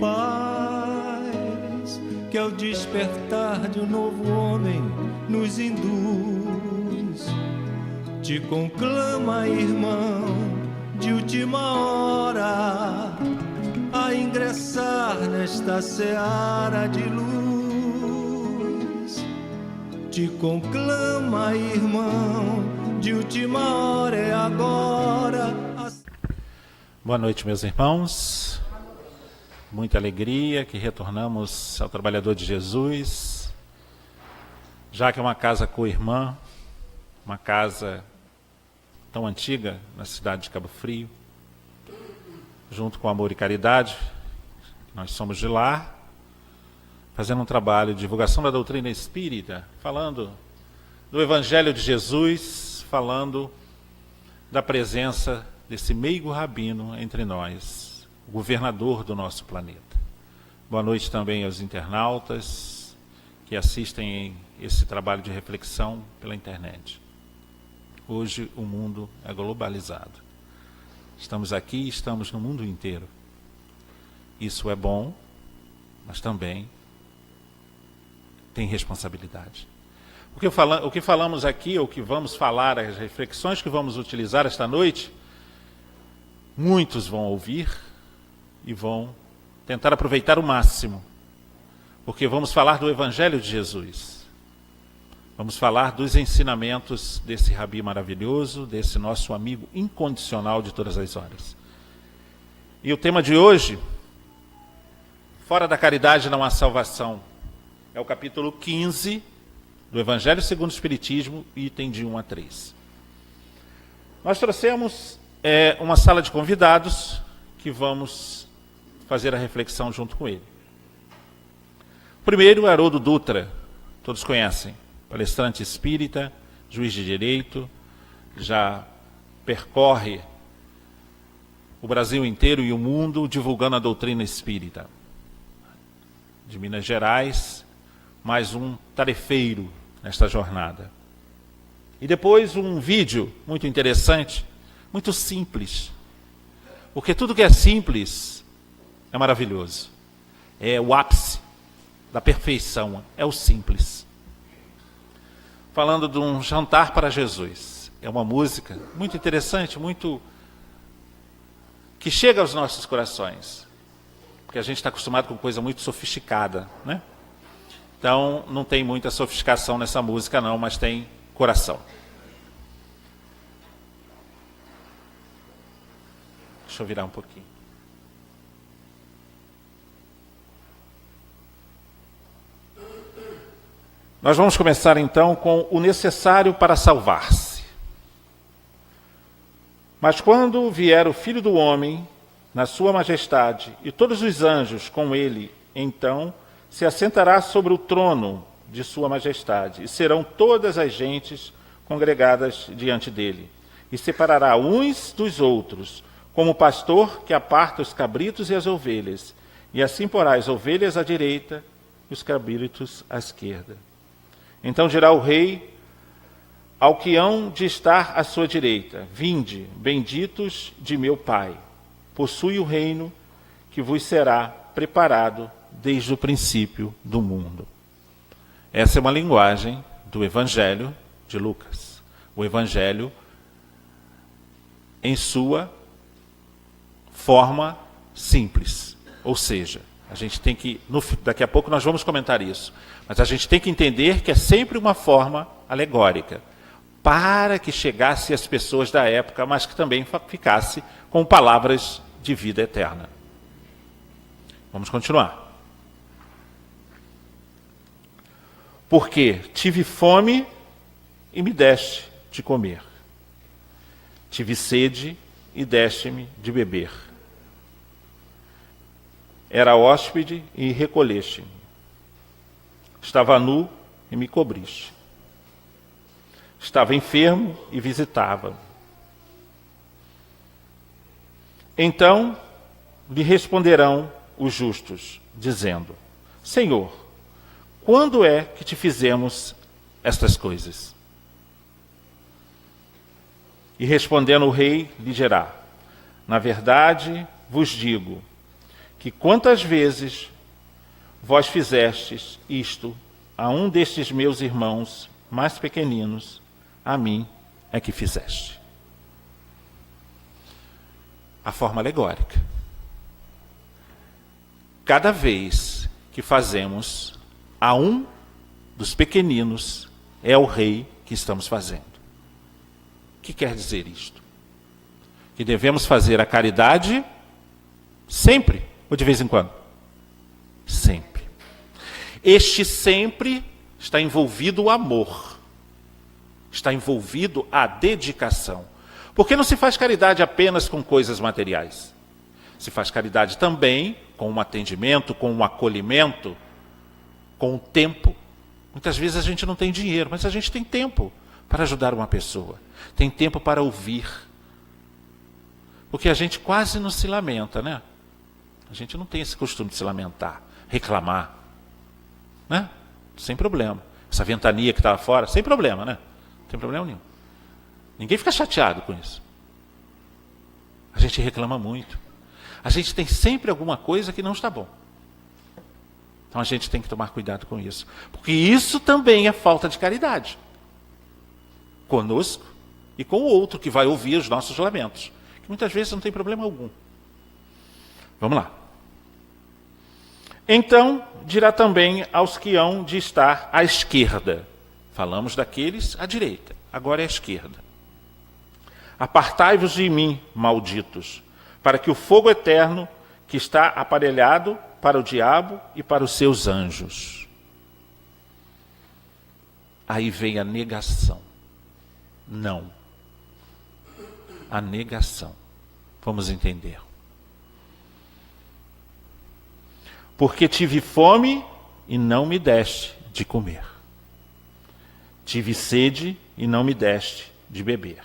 paz que ao despertar de um novo homem nos induz. Te conclama, irmão, de última hora, a ingressar nesta seara de luz. Te conclama, irmão, de última hora, é agora. Boa noite, meus irmãos. Muita alegria que retornamos ao Trabalhador de Jesus, já que é uma casa co-irmã, uma casa tão antiga na cidade de Cabo Frio, junto com Amor e Caridade, nós somos de lá, fazendo um trabalho de divulgação da doutrina espírita, falando do Evangelho de Jesus, falando da presença desse meigo rabino entre nós, o governador do nosso planeta. Boa noite também aos internautas que assistem esse trabalho de reflexão pela internet. Hoje o mundo é globalizado. Estamos aqui, estamos no mundo inteiro. Isso é bom, mas também tem responsabilidade. O que falamos aqui, ou que vamos falar, as reflexões que vamos utilizar esta noite, muitos vão ouvir e vão tentar aproveitar o máximo, porque vamos falar do Evangelho de Jesus. Vamos falar dos ensinamentos desse Rabi maravilhoso, desse nosso amigo incondicional de todas as horas. E o tema de hoje, fora da caridade não há salvação, é o capítulo 15 do Evangelho segundo o Espiritismo, item de 1 a 3. Nós trouxemos uma sala de convidados que vamos fazer a reflexão junto com ele. O primeiro é Haroldo Dutra, todos conhecem, palestrante espírita, juiz de direito, já percorre o Brasil inteiro e o mundo divulgando a doutrina espírita. De Minas Gerais, mais um tarefeiro nesta jornada. E depois um vídeo muito interessante, muito simples, porque tudo que é simples é maravilhoso. É o ápice da perfeição, é o simples. Falando de um jantar para Jesus. É uma música muito interessante, muito que chega aos nossos corações, porque a gente está acostumado com coisa muito sofisticada, né? Então não tem muita sofisticação nessa música não, mas tem coração. Deixa eu virar um pouquinho. Nós vamos começar então com o necessário para salvar-se. Mas quando vier o Filho do Homem, na sua majestade, e todos os anjos com ele, então se assentará sobre o trono de sua majestade, e serão todas as gentes congregadas diante dele, e separará uns dos outros, como o pastor que aparta os cabritos e as ovelhas, e assim porá as ovelhas à direita e os cabritos à esquerda. Então dirá o rei ao que hão de estar à sua direita: vinde, benditos de meu Pai, possui o reino que vos será preparado desde o princípio do mundo. Essa é uma linguagem do Evangelho de Lucas. O Evangelho em sua forma simples. Ou seja, a gente tem que, daqui a pouco nós vamos comentar isso, mas a gente tem que entender que é sempre uma forma alegórica, para que chegasse às pessoas da época, mas que também ficasse com palavras de vida eterna. Vamos continuar. Porque tive fome e me deste de comer. Tive sede e deste-me de beber. Era hóspede e recolheste-me. Estava nu e me cobriste. Estava enfermo e visitava-me. Então lhe responderão os justos, dizendo: Senhor, quando é que te fizemos estas coisas? E respondendo o rei, lhe dirá: na verdade vos digo que quantas vezes vós fizestes isto a um destes meus irmãos mais pequeninos, a mim é que fizeste. A forma alegórica. Cada vez que fazemos a um dos pequeninos, é o rei que estamos fazendo. O que quer dizer isto? Que devemos fazer a caridade sempre, ou de vez em quando? Sempre. Este sempre está envolvido o amor. Está envolvido a dedicação. Porque não se faz caridade apenas com coisas materiais. Se faz caridade também com um atendimento, com um acolhimento, com o tempo. Muitas vezes a gente não tem dinheiro, mas a gente tem tempo para ajudar uma pessoa. Tem tempo para ouvir. Porque a gente quase não se lamenta, né? A gente não tem esse costume de se lamentar, reclamar. Né? Sem problema. Essa ventania que estava fora, sem problema, né? Não tem problema nenhum. Ninguém fica chateado com isso. A gente reclama muito. A gente tem sempre alguma coisa que não está bom. Então a gente tem que tomar cuidado com isso. Porque isso também é falta de caridade. Conosco e com o outro que vai ouvir os nossos lamentos. Que muitas vezes não tem problema algum. Vamos lá. Então dirá também aos que hão de estar à esquerda. Falamos daqueles à direita. Agora é à esquerda. Apartai-vos de mim, malditos, para que o fogo eterno que está aparelhado para o diabo e para os seus anjos. Aí vem a negação. Não. A negação. Vamos entender. Porque tive fome e não me deste de comer. Tive sede e não me deste de beber.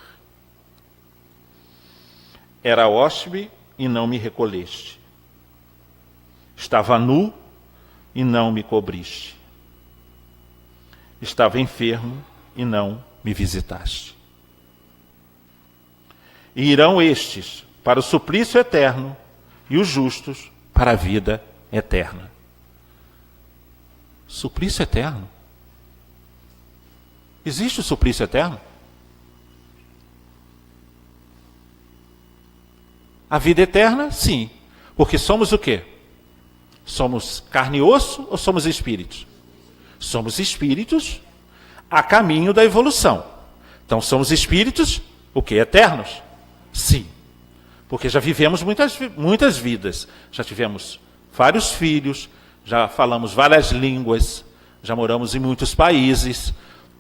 Era hóspede e não me recolheste. Estava nu e não me cobriste. Estava enfermo e não me visitaste. E irão estes para o suplício eterno e os justos para a vida eterna. Suplício eterno? Existe o suplício eterno? A vida eterna, sim. Porque somos o quê? Somos carne e osso ou somos espíritos? Somos espíritos a caminho da evolução. Então somos espíritos, o quê? Eternos? Sim. Porque já vivemos muitas vidas. Já tivemos vários filhos, já falamos várias línguas, já moramos em muitos países.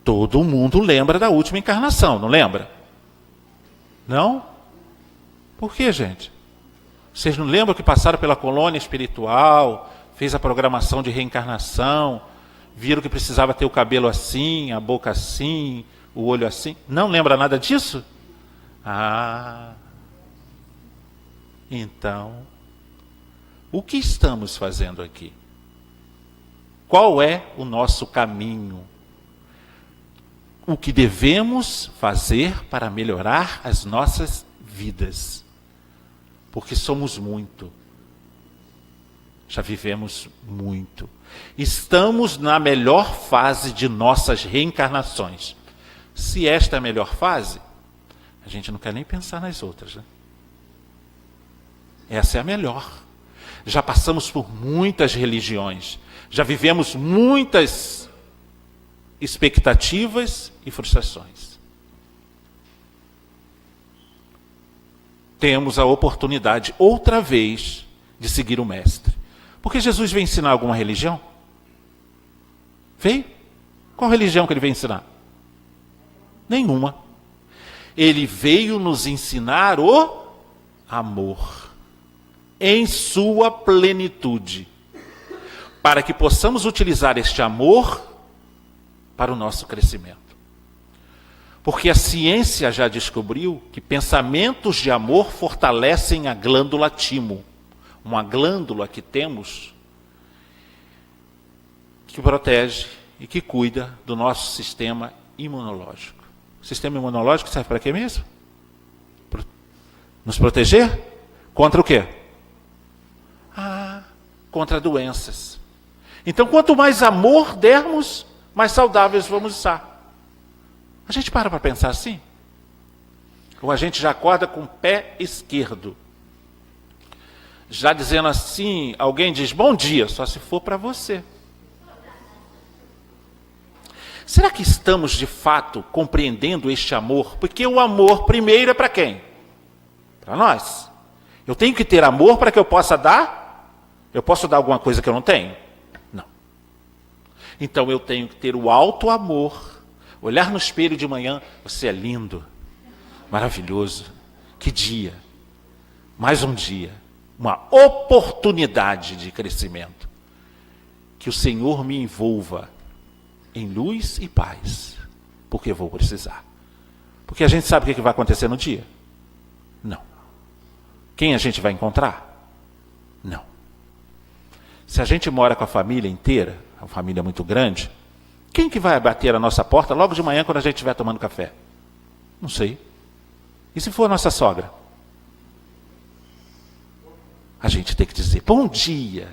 Todo mundo lembra da última encarnação, não lembra? Não? Por que, gente? Vocês não lembram que passaram pela colônia espiritual, fez a programação de reencarnação, viram que precisava ter o cabelo assim, a boca assim, o olho assim? Não lembra nada disso? Ah, então, o que estamos fazendo aqui? Qual é o nosso caminho? O que devemos fazer para melhorar as nossas vidas? Porque somos muito. Já vivemos muito. Estamos na melhor fase de nossas reencarnações. Se esta é a melhor fase, a gente não quer nem pensar nas outras, né? Essa é a melhor. Já passamos por muitas religiões. Já vivemos muitas expectativas e frustrações. Temos a oportunidade, outra vez, de seguir o Mestre. Porque Jesus veio ensinar alguma religião? Veio? Qual religião que ele veio ensinar? Nenhuma. Ele veio nos ensinar o amor, em sua plenitude, para que possamos utilizar este amor para o nosso crescimento. Porque a ciência já descobriu que pensamentos de amor fortalecem a glândula timo, uma glândula que temos que protege e que cuida do nosso sistema imunológico. O sistema imunológico serve para quê mesmo? Nos proteger? Contra o quê? contra doenças. Então, quanto mais amor dermos, mais saudáveis vamos estar. A gente para pensar assim? Ou a gente já acorda com o pé esquerdo? Já dizendo assim, alguém diz, bom dia, só se for para você. Será que estamos, de fato, compreendendo este amor? Porque o amor, primeiro, é para quem? Para nós. Eu tenho que ter amor para que eu possa dar? Eu posso dar alguma coisa que eu não tenho? Não. Então eu tenho que ter o alto amor, olhar no espelho de manhã, você é lindo, maravilhoso, que dia, mais um dia, uma oportunidade de crescimento. Que o Senhor me envolva em luz e paz, porque eu vou precisar. Porque a gente sabe o que vai acontecer no dia? Não. Quem a gente vai encontrar? Não. Se a gente mora com a família inteira, uma família muito grande, quem que vai bater a nossa porta logo de manhã quando a gente estiver tomando café? Não sei. E se for a nossa sogra? A gente tem que dizer, bom dia,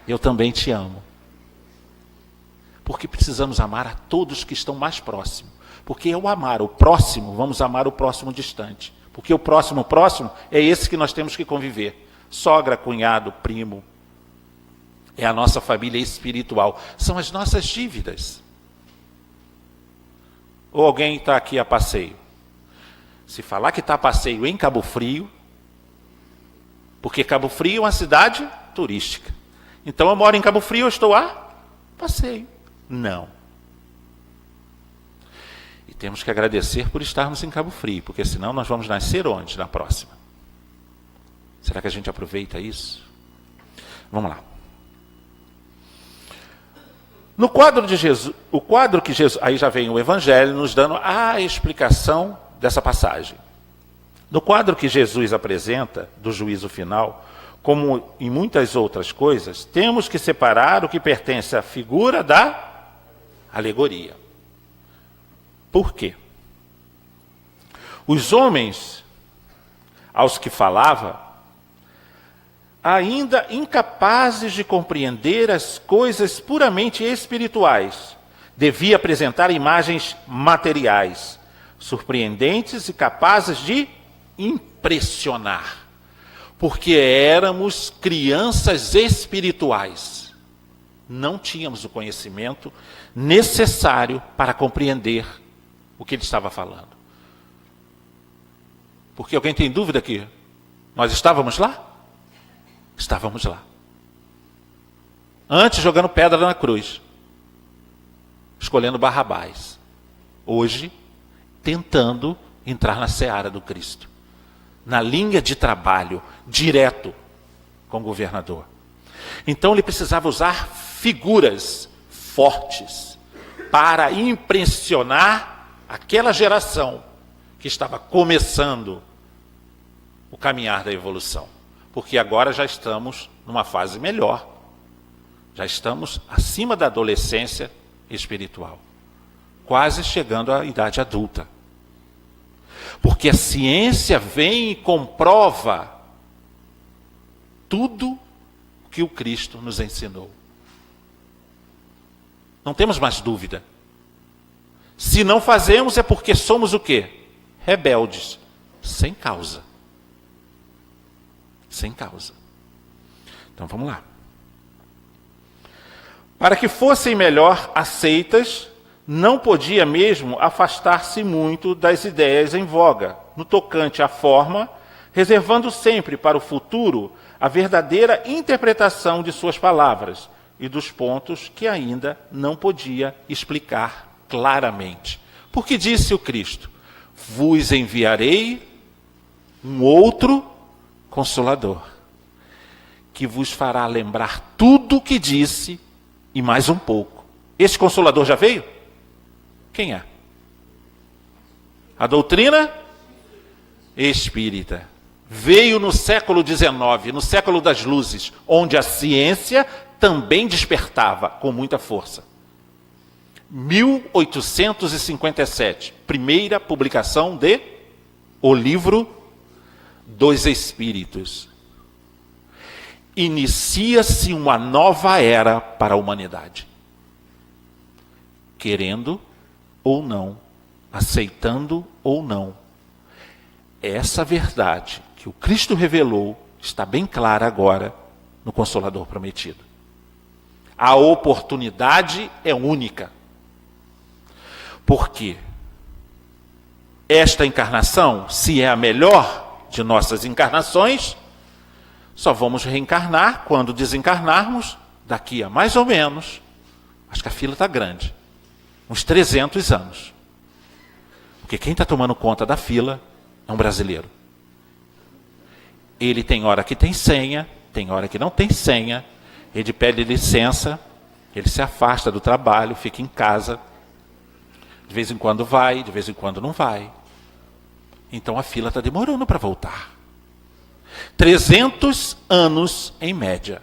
eu também te amo. Porque precisamos amar a todos que estão mais próximos. Porque ao amar o próximo, vamos amar o próximo distante. Porque o próximo é esse que nós temos que conviver. Sogra, cunhado, primo. É a nossa família espiritual. São as nossas dívidas. Ou alguém está aqui a passeio. Se falar que está a passeio em Cabo Frio, porque Cabo Frio é uma cidade turística. Então eu moro em Cabo Frio, eu estou a passeio. Não. E temos que agradecer por estarmos em Cabo Frio, porque senão nós vamos nascer onde na próxima? Será que a gente aproveita isso? Vamos lá. No quadro de Jesus, aí já vem o Evangelho nos dando a explicação dessa passagem. No quadro que Jesus apresenta do juízo final, como em muitas outras coisas, temos que separar o que pertence à figura da alegoria. Por quê? Os homens aos que falava, ainda incapazes de compreender as coisas puramente espirituais, devia apresentar imagens materiais, surpreendentes e capazes de impressionar, porque éramos crianças espirituais. Não tínhamos o conhecimento necessário para compreender o que ele estava falando. Porque alguém tem dúvida aqui? Nós estávamos lá? Estávamos lá. Antes jogando pedra na cruz, escolhendo Barrabás. Hoje, tentando entrar na seara do Cristo. Na linha de trabalho, direto com o governador. Então ele precisava usar figuras fortes para impressionar aquela geração que estava começando o caminhar da evolução. Porque agora já estamos numa fase melhor. Já estamos acima da adolescência espiritual. Quase chegando à idade adulta. Porque a ciência vem e comprova tudo que o Cristo nos ensinou. Não temos mais dúvida. Se não fazemos é porque somos o quê? Rebeldes. Sem causa. Sem causa. Então vamos lá. Para que fossem melhor aceitas, não podia mesmo afastar-se muito das ideias em voga, no tocante à forma, reservando sempre para o futuro a verdadeira interpretação de suas palavras e dos pontos que ainda não podia explicar claramente. Porque disse o Cristo, vos enviarei um outro Consolador, que vos fará lembrar tudo o que disse e mais um pouco. Esse Consolador já veio? Quem é? A doutrina espírita. Veio no século XIX, no século das luzes, onde a ciência também despertava com muita força. 1857, primeira publicação de O Livro dos Espíritos. inicia-se uma nova era para a humanidade. Querendo ou não, aceitando ou não. Essa verdade que o Cristo revelou está bem clara agora no Consolador prometido. A oportunidade é única. Porque esta encarnação, se é a melhor de nossas encarnações, só vamos reencarnar quando desencarnarmos daqui a mais ou menos, acho que a fila está grande, uns 300 anos. Porque quem está tomando conta da fila é um brasileiro. Ele tem hora que tem senha, tem hora que não tem senha, ele pede licença, ele se afasta do trabalho, fica em casa, de vez em quando vai, de vez em quando não vai. Então a fila está demorando para voltar. 300 anos em média.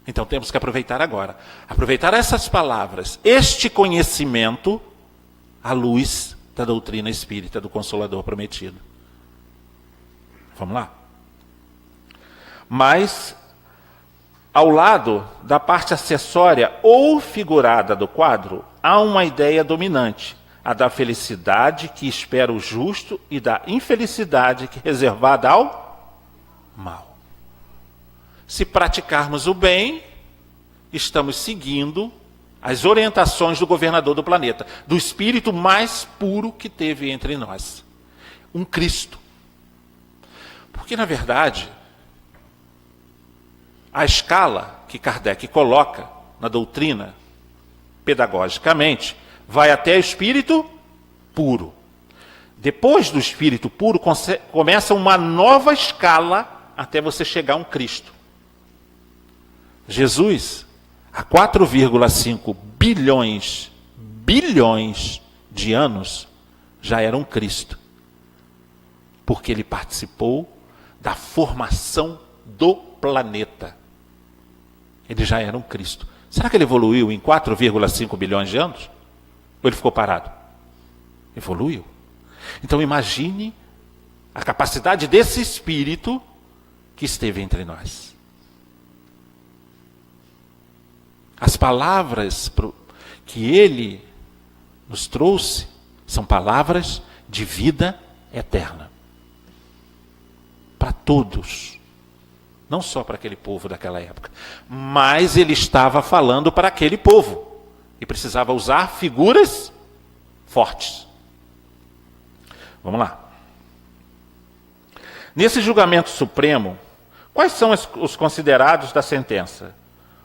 Então temos que aproveitar agora. Aproveitar essas palavras, este conhecimento, à luz da doutrina espírita do Consolador prometido. Vamos lá? Mas, ao lado da parte acessória ou figurada do quadro, há uma ideia dominante, a da felicidade que espera o justo e da infelicidade que é reservada ao mal. Se praticarmos o bem, estamos seguindo as orientações do governador do planeta, do espírito mais puro que teve entre nós, um Cristo. Porque, na verdade, a escala que Kardec coloca na doutrina, pedagogicamente, vai até o espírito puro. Depois do espírito puro, começa uma nova escala até você chegar a um Cristo. Jesus, há 4,5 bilhões de anos, já era um Cristo. Porque ele participou da formação do planeta. Ele já era um Cristo. Será que ele evoluiu em 4,5 bilhões de anos? Ou ele ficou parado? Evoluiu. Então imagine a capacidade desse espírito que esteve entre nós. As palavras que ele nos trouxe são palavras de vida eterna. Para todos. Não só para aquele povo daquela época. Mas ele estava falando para aquele povo. E precisava usar figuras fortes. Vamos lá. Nesse julgamento supremo, quais são os considerados da sentença?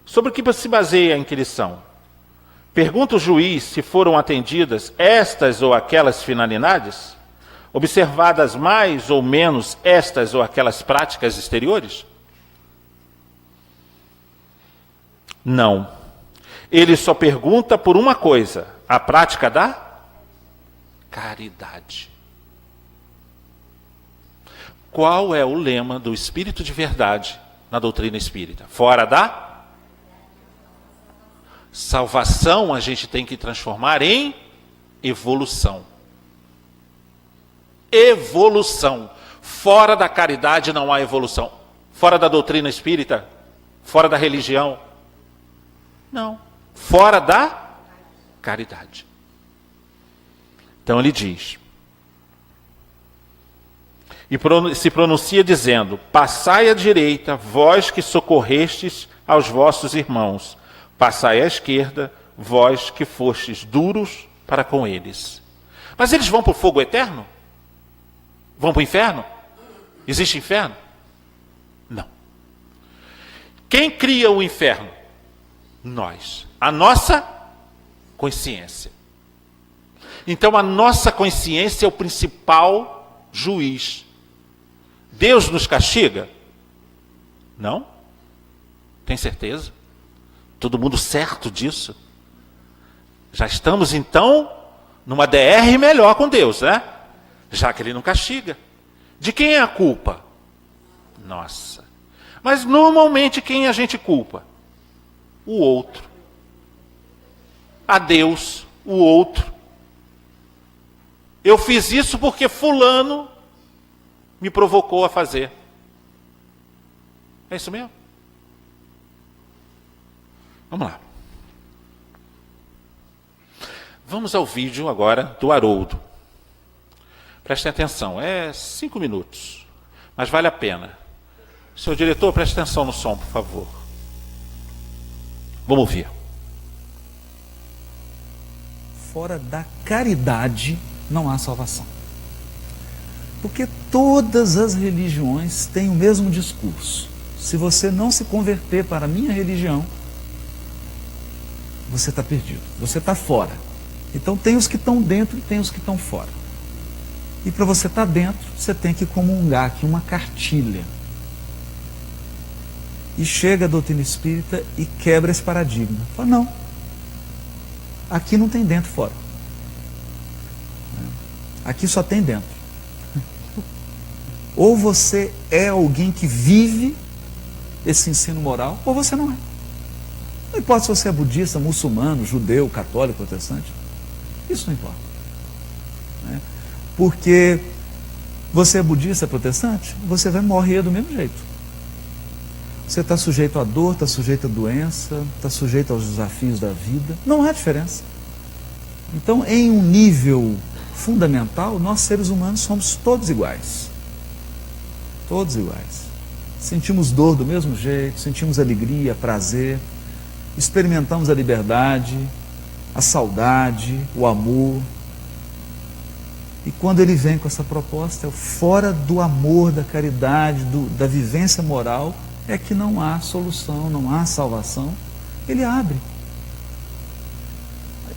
Sobre o que se baseia a inquirição? Pergunta o juiz se foram atendidas estas ou aquelas finalidades? Observadas mais ou menos estas ou aquelas práticas exteriores? Não. Ele só pergunta por uma coisa, a prática da caridade. Qual é o lema do Espírito de Verdade na doutrina espírita? Fora da salvação, a gente tem que transformar em evolução. Evolução. Fora da caridade não há evolução. Fora da doutrina espírita, fora da religião, não. Fora da caridade. Então ele diz, e se pronuncia dizendo, passai à direita, vós que socorrestes aos vossos irmãos, passai à esquerda, vós que fostes duros para com eles. Mas eles vão para o fogo eterno? Vão para o inferno? Existe inferno? Não. Quem cria o inferno? Nós. A nossa consciência. Então a nossa consciência é o principal juiz. Deus nos castiga? Não? Tem certeza? Todo mundo certo disso? Já estamos então numa DR melhor com Deus, né? Já que ele não castiga. De quem é a culpa? Nossa. Mas normalmente quem a gente culpa? O outro. A Deus, o outro. Eu fiz isso porque fulano me provocou a fazer. É isso mesmo? Vamos lá. Vamos ao vídeo agora do Haroldo. Prestem atenção, é 5 minutos, mas vale a pena. Seu diretor, preste atenção no som, por favor. Vamos ouvir. Fora da caridade não há salvação. Porque todas as religiões têm o mesmo discurso. Se você não se converter para a minha religião, você está perdido, você está fora. Então tem os que estão dentro e tem os que estão fora. E para você estar dentro, você tem que comungar aqui uma cartilha. E chega a doutrina espírita e quebra esse paradigma. Fala, não, aqui não tem dentro e fora. Aqui só tem dentro. Ou você é alguém que vive esse ensino moral, ou você não é. Não importa se você é budista, muçulmano, judeu, católico, protestante. Isso não importa. Né? Porque você é budista, protestante, você vai morrer do mesmo jeito. Você está sujeito à dor, está sujeito à doença, está sujeito aos desafios da vida. Não há diferença. Então, em um nível fundamental, nós seres humanos somos todos iguais. Todos iguais. Sentimos dor do mesmo jeito, sentimos alegria, prazer, experimentamos a liberdade, a saudade, o amor. E quando ele vem com essa proposta, fora do amor, da caridade, da vivência moral, é que não há solução, não há salvação. Ele abre.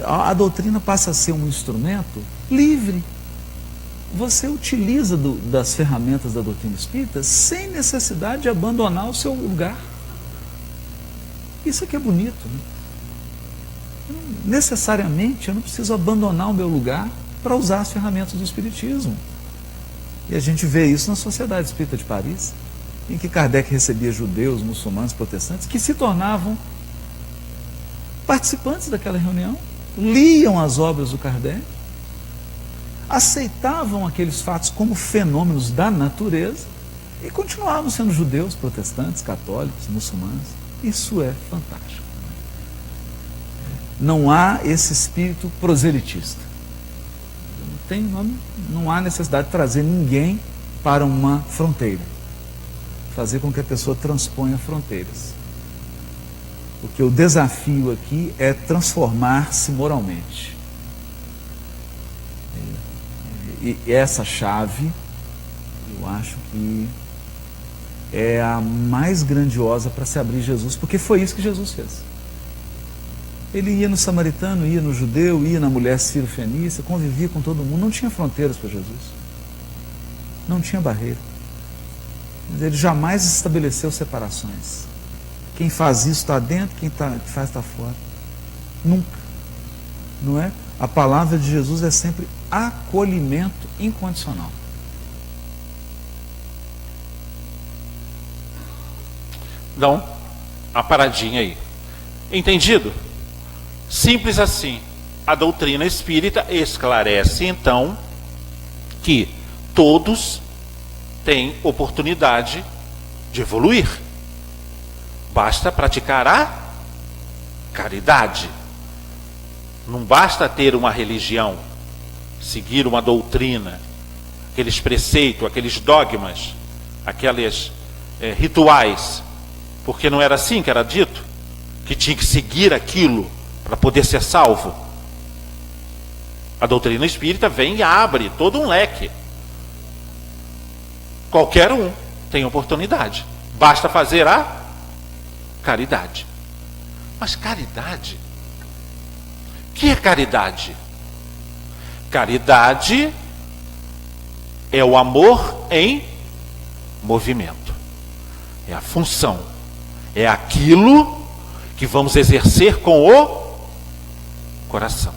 A doutrina passa a ser um instrumento livre. Você utiliza das ferramentas da doutrina espírita sem necessidade de abandonar o seu lugar. Isso aqui é bonito, né? Necessariamente eu não preciso abandonar o meu lugar para usar as ferramentas do espiritismo. E a gente vê isso na Sociedade Espírita de Paris, em que Kardec recebia judeus, muçulmanos, protestantes, que se tornavam participantes daquela reunião, liam as obras do Kardec, aceitavam aqueles fatos como fenômenos da natureza e continuavam sendo judeus, protestantes, católicos, muçulmanos. Isso é fantástico. Não há esse espírito proselitista. Não há necessidade de trazer ninguém para uma fronteira. Fazer com que a pessoa transponha fronteiras. Porque o desafio aqui é transformar-se moralmente. E essa chave, eu acho que é a mais grandiosa para se abrir Jesus, porque foi isso que Jesus fez. Ele ia no samaritano, ia no judeu, ia na mulher sírio-fenícia, convivia com todo mundo, não tinha fronteiras para Jesus. Não tinha barreira. Ele jamais estabeleceu separações. Quem faz isso está dentro, quem faz está fora. Nunca. Não é? A palavra de Jesus é sempre acolhimento incondicional. Dá uma paradinha aí. Entendido? Simples assim. A doutrina espírita esclarece, então, que todos têm oportunidade de evoluir. Basta praticar a caridade. Não basta ter uma religião, seguir uma doutrina, aqueles preceitos, aqueles dogmas, aqueles rituais, porque não era assim que era dito, que tinha que seguir aquilo para poder ser salvo. A doutrina espírita vem e abre todo um leque. Qualquer um tem oportunidade. Basta fazer a caridade. Mas caridade? O que é caridade? Caridade é o amor em movimento. É a função. É aquilo que vamos exercer com o coração.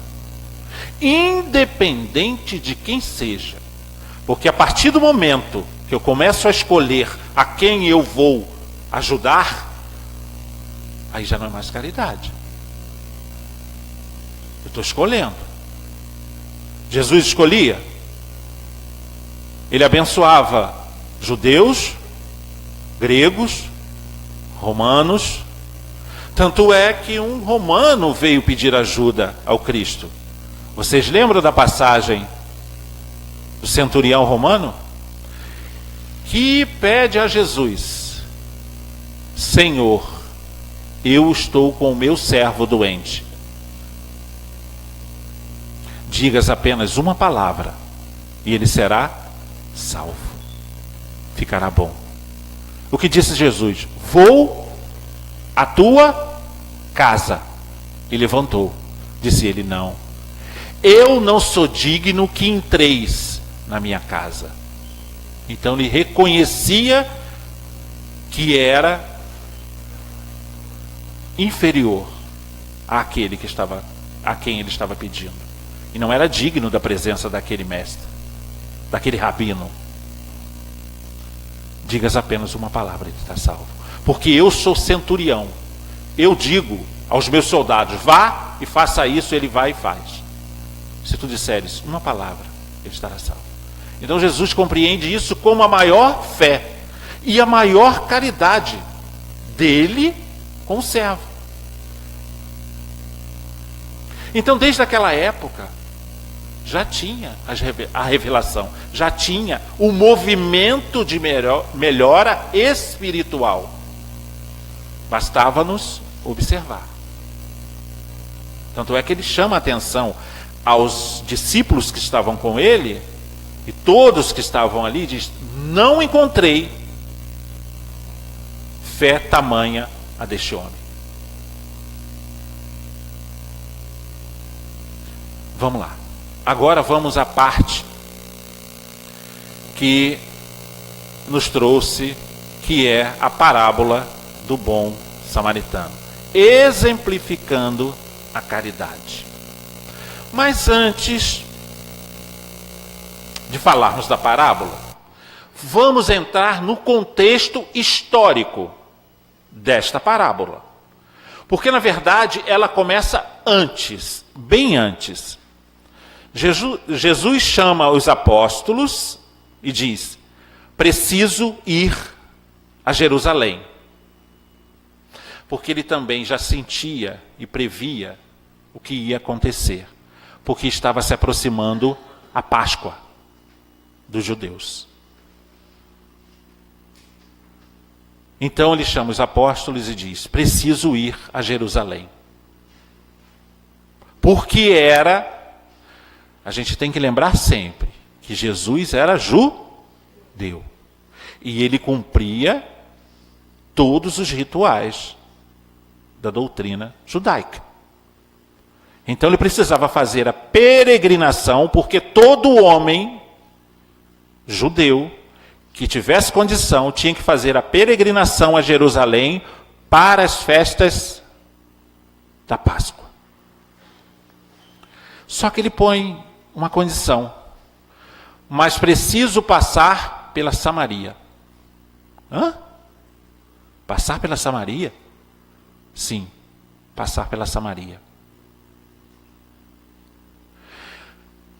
Independente de quem seja. Porque a partir do momento que eu começo a escolher a quem eu vou ajudar, aí já não é mais caridade. Eu estou escolhendo. Jesus escolhia. Ele abençoava judeus, gregos, romanos. Tanto é que um romano veio pedir ajuda ao Cristo. Vocês lembram da passagem do centurião romano? Que pede a Jesus: Senhor, eu estou com o meu servo doente. Digas apenas uma palavra e ele será salvo. Ficará bom. O que disse Jesus? Vou à tua casa. E levantou. Disse ele: não, eu não sou digno que entreis na minha casa. Então ele reconhecia que era inferior àquele que estava, a quem ele estava pedindo, e não era digno da presença daquele mestre, daquele rabino. Digas apenas uma palavra e ele está salvo. Porque eu sou centurião, eu digo aos meus soldados: vá e faça isso. Ele vai e faz. Se tu disseres uma palavra, ele estará salvo. Então Jesus compreende isso como a maior fé e a maior caridade dele com o servo. Então, desde aquela época, já tinha a revelação, já tinha o movimento de melhora espiritual. Bastava-nos observar. Tanto é que ele chama a atenção aos discípulos que estavam com ele, e todos que estavam ali, diz: não encontrei fé tamanha a deste homem. Vamos lá. Agora vamos à parte que nos trouxe, que é a parábola do bom samaritano, exemplificando a caridade. Mas antes de falarmos da parábola, vamos entrar no contexto histórico desta parábola. Porque, na verdade, ela começa antes, bem antes. Jesus chama os apóstolos e diz: preciso ir a Jerusalém. Porque ele também já sentia e previa o que ia acontecer. Porque estava se aproximando a Páscoa dos judeus. Então ele chama os apóstolos e diz: preciso ir a Jerusalém. Porque a gente tem que lembrar sempre que Jesus era judeu. E ele cumpria todos os rituais da doutrina judaica. Então ele precisava fazer a peregrinação, porque todo homem judeu que tivesse condição tinha que fazer a peregrinação a Jerusalém para as festas da Páscoa. Só que ele põe uma condição: mas preciso passar pela Samaria. Hã? Passar pela Samaria? Sim, passar pela Samaria.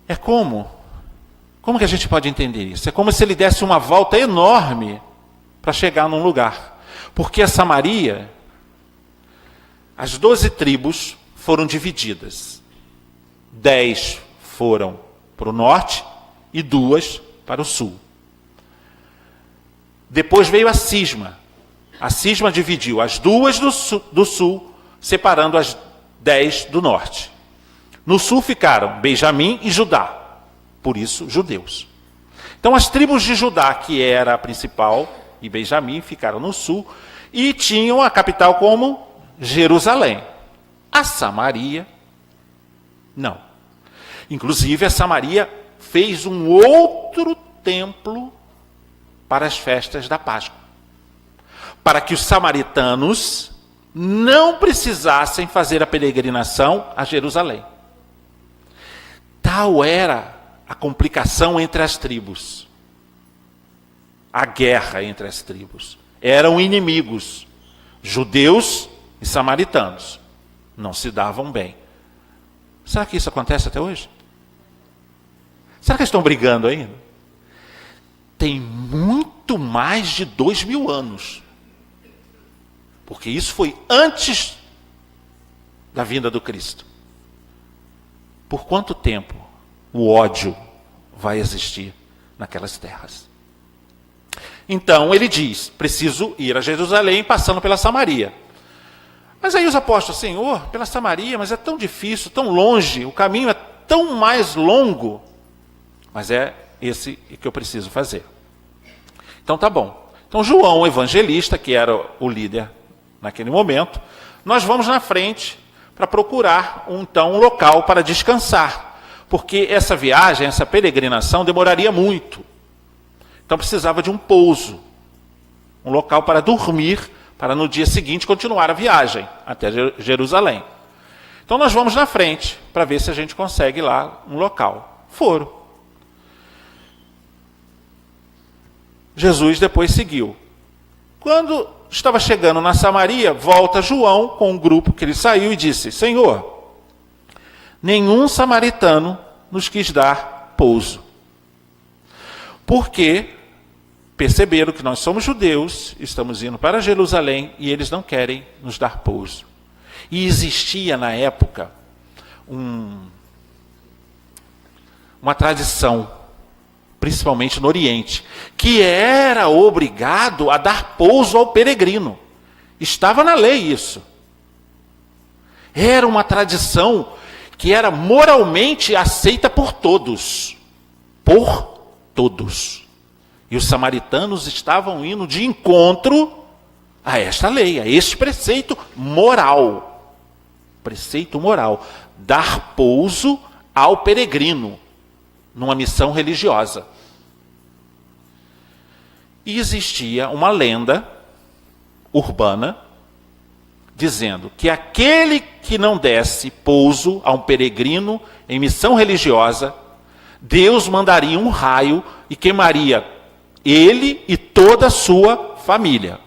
É como que a gente pode entender isso? É como se ele desse uma volta enorme para chegar num lugar. Porque a Samaria, as 12 tribos foram divididas. 10 foram para o norte e 2 para o sul. Depois veio a cisma. A cisma dividiu as 2 do sul, separando as 10 do norte. No sul ficaram Benjamim e Judá. Por isso, judeus. Então, as tribos de Judá, que era a principal, e Benjamim, ficaram no sul, e tinham a capital como Jerusalém. A Samaria, não. Inclusive, a Samaria fez um outro templo para as festas da Páscoa, para que os samaritanos não precisassem fazer a peregrinação a Jerusalém. Tal era a complicação entre as tribos, a guerra entre as tribos. Eram inimigos, judeus e samaritanos. Não se davam bem. Será que isso acontece até hoje? Será que estão brigando ainda? Tem muito mais de 2000 anos. Porque isso foi antes da vinda do Cristo. Por quanto tempo o ódio vai existir naquelas terras? Então ele diz, preciso ir a Jerusalém passando pela Samaria. Mas aí os apóstolos, Senhor, pela Samaria, mas é tão difícil, tão longe, o caminho é tão mais longo. Mas é esse que eu preciso fazer. Então tá bom. Então João, o evangelista, que era o líder naquele momento, nós vamos na frente para procurar então um local para descansar. Porque essa viagem, essa peregrinação demoraria muito. Então precisava de um pouso, um local para dormir, para no dia seguinte continuar a viagem até Jerusalém. Então nós vamos na frente para ver se a gente consegue lá um local. Foram. Jesus depois seguiu. Quando estava chegando na Samaria, volta João com um grupo que ele saiu e disse, Senhor, nenhum samaritano nos quis dar pouso. Porque perceberam que nós somos judeus, estamos indo para Jerusalém e eles não querem nos dar pouso. E existia na época uma tradição, principalmente no Oriente, que era obrigado a dar pouso ao peregrino. Estava na lei isso. Era uma tradição que era moralmente aceita por todos. Por todos. E os samaritanos estavam indo de encontro a esta lei, a este preceito moral. Preceito moral. Dar pouso ao peregrino numa missão religiosa. E existia uma lenda urbana dizendo que aquele que não desse pouso a um peregrino em missão religiosa, Deus mandaria um raio e queimaria ele e toda a sua família.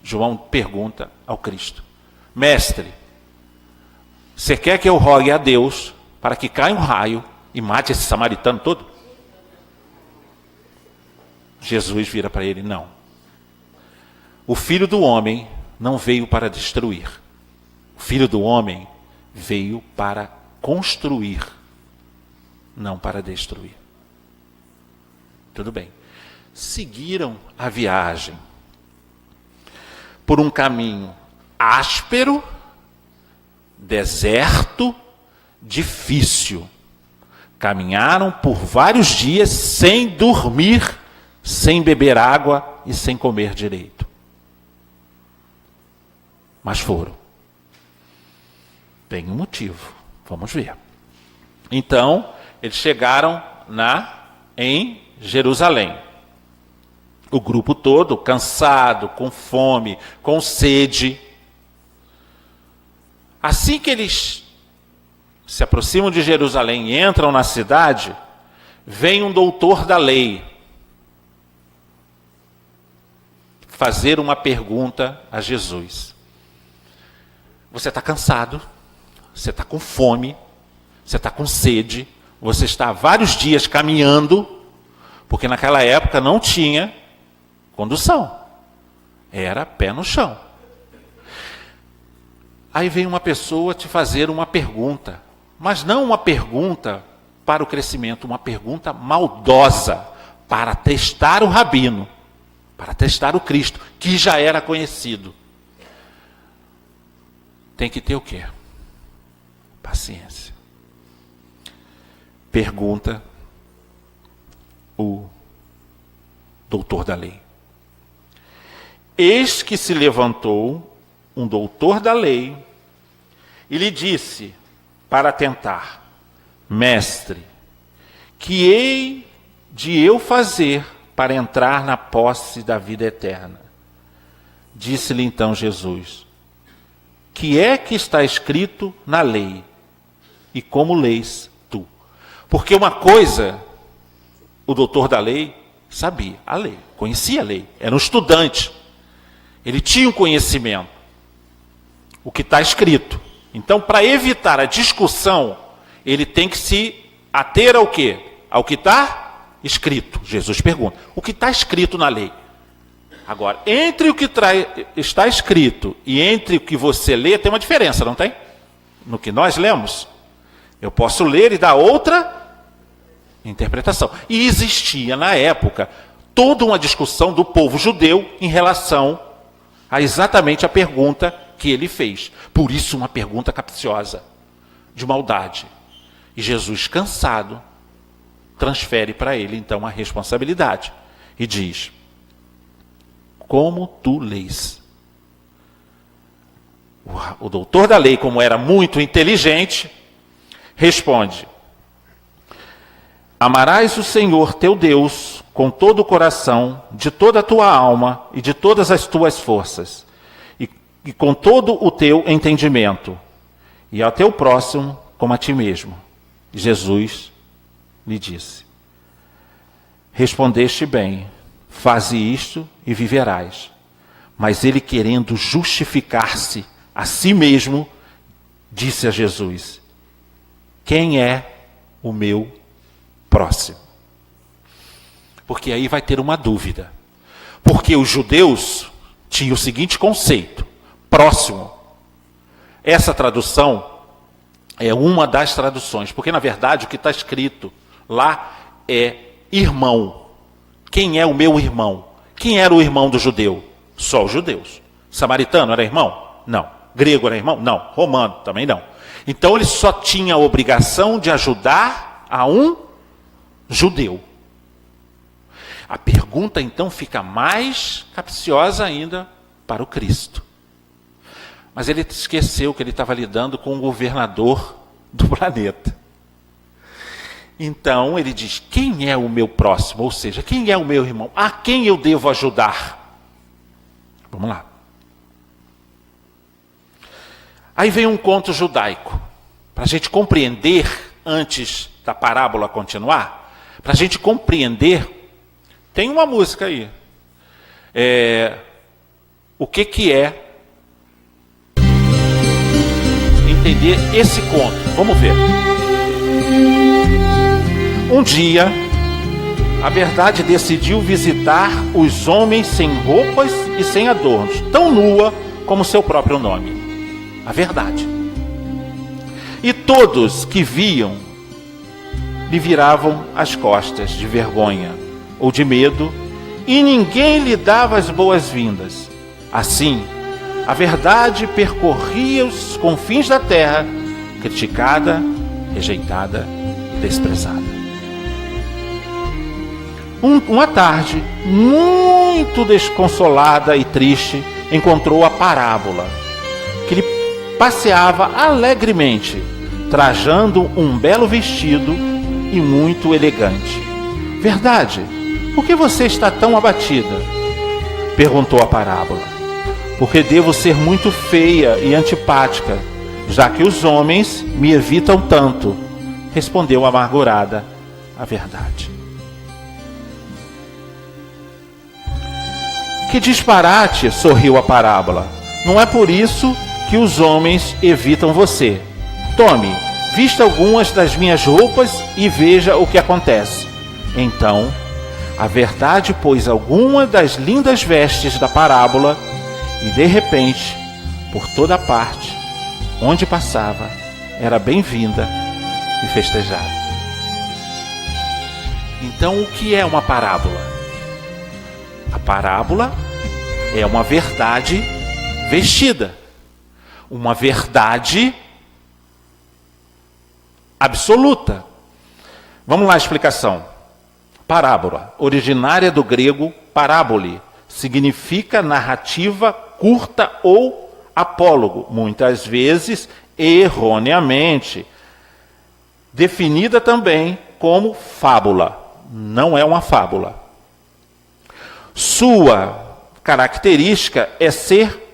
João pergunta ao Cristo, Mestre, você quer que eu rogue a Deus para que caia um raio e mate esse samaritano todo? Jesus vira para ele, não. O Filho do Homem não veio para destruir. O Filho do Homem veio para construir, não para destruir. Tudo bem. Seguiram a viagem por um caminho áspero, deserto, difícil. Caminharam por vários dias sem dormir, sem beber água e sem comer direito. Mas foram. Tem um motivo. Vamos ver. Então, eles chegaram em Jerusalém. O grupo todo, cansado, com fome, com sede. Assim que eles se aproximam de Jerusalém e entram na cidade, vem um doutor da lei fazer uma pergunta a Jesus. Você está cansado, você está com fome, você está com sede, você está há vários dias caminhando, porque naquela época não tinha condução, era pé no chão. Aí vem uma pessoa te fazer uma pergunta, mas não uma pergunta para o crescimento, uma pergunta maldosa, para testar o rabino, para testar o Cristo, que já era conhecido. Tem que ter o quê? Paciência. Pergunta o doutor da lei. Eis que se levantou um doutor da lei e lhe disse, para tentar, Mestre, que hei de eu fazer para entrar na posse da vida eterna? Disse-lhe então Jesus, que é que está escrito na lei? E como lês tu? Porque uma coisa, o doutor da lei sabia a lei, conhecia a lei, era um estudante. Ele tinha um conhecimento. O que está escrito. Então, para evitar a discussão, ele tem que se ater ao quê? Ao que está escrito. Jesus pergunta, o que está escrito na lei? Agora, entre o que está escrito e entre o que você lê, tem uma diferença, não tem? No que nós lemos, eu posso ler e dar outra interpretação. E existia na época toda uma discussão do povo judeu em relação a exatamente a pergunta que ele fez. Por isso uma pergunta capciosa, de maldade. E Jesus, cansado, transfere para ele então a responsabilidade e diz: como tu lês? O doutor da lei, como era muito inteligente, responde: amarás o Senhor teu Deus com todo o coração, de toda a tua alma e de todas as tuas forças, e com todo o teu entendimento, e ao teu próximo como a ti mesmo. Jesus lhe disse: respondeste bem, faze isto e viverás. Mas ele, querendo justificar-se a si mesmo, disse a Jesus: quem é o meu próximo? Porque aí vai ter uma dúvida. Porque os judeus tinham o seguinte conceito: próximo. Essa tradução é uma das traduções, porque na verdade o que está escrito lá é irmão. Quem é o meu irmão? Quem era o irmão do judeu? Só os judeus. Samaritano era irmão? Não. Grego era irmão? Não. Romano também não. Então ele só tinha a obrigação de ajudar a um judeu. A pergunta então fica mais capciosa ainda para o Cristo. Mas ele esqueceu que ele estava lidando com o governador do planeta. Então ele diz: quem é o meu próximo? Ou seja, quem é o meu irmão? A quem eu devo ajudar? Vamos lá. Aí vem um conto judaico. Para a gente compreender, antes da parábola continuar, para a gente compreender, tem uma música aí. O que é entender esse conto? Vamos ver. Um dia, a verdade decidiu visitar os homens sem roupas e sem adornos, tão nua como seu próprio nome. A verdade. E todos que viam lhe viravam as costas de vergonha ou de medo, e ninguém lhe dava as boas-vindas. Assim, a verdade percorria os confins da terra, criticada, rejeitada e desprezada. Uma tarde, muito desconsolada e triste, encontrou a parábola, que lhe passeava alegremente, trajando um belo vestido e muito elegante. Verdade, por que você está tão abatida? Perguntou a parábola. Porque devo ser muito feia e antipática, já que os homens me evitam tanto, respondeu amargurada a verdade. Que disparate, sorriu a parábola. Não é por isso que os homens evitam você. Tome, vista algumas das minhas roupas e veja o que acontece. Então, a verdade pôs alguma das lindas vestes da parábola e, de repente, por toda parte, onde passava, era bem-vinda e festejada. Então, o que é uma parábola? A parábola é uma verdade vestida, uma verdade absoluta. Vamos lá a explicação. Parábola, originária do grego parábole, significa narrativa curta ou apólogo, muitas vezes erroneamente definida também como fábula. Não é uma fábula. Sua característica é ser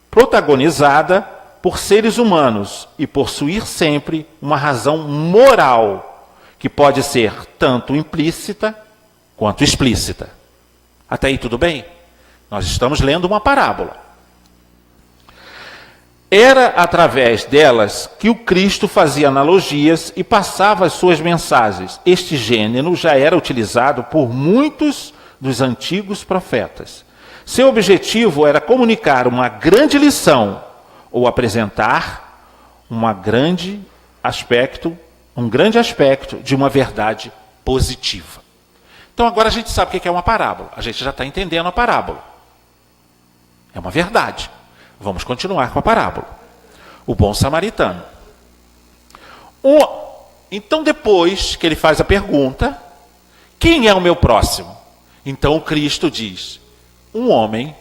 protagonizada por seres humanos e possuir sempre uma razão moral, que pode ser tanto implícita quanto explícita. Até aí tudo bem? Nós estamos lendo uma parábola. Era através delas que o Cristo fazia analogias e passava as suas mensagens. Este gênero já era utilizado por muitos dos antigos profetas. Seu objetivo era comunicar uma grande lição ou apresentar um grande aspecto de uma verdade positiva. Então agora a gente sabe o que é uma parábola. A gente já está entendendo a parábola. É uma verdade. Vamos continuar com a parábola. O bom samaritano. Então depois que ele faz a pergunta, quem é o meu próximo? Então o Cristo diz, um homem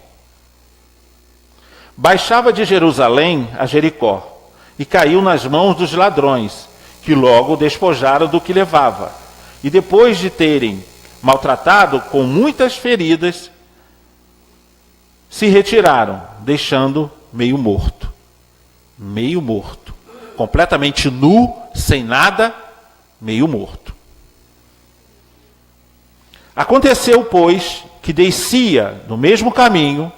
baixava de Jerusalém a Jericó e caiu nas mãos dos ladrões, que logo o despojaram do que levava. E depois de terem maltratado com muitas feridas, se retiraram, deixando meio morto, completamente nu, sem nada, meio morto. Aconteceu, pois, que descia no mesmo caminho,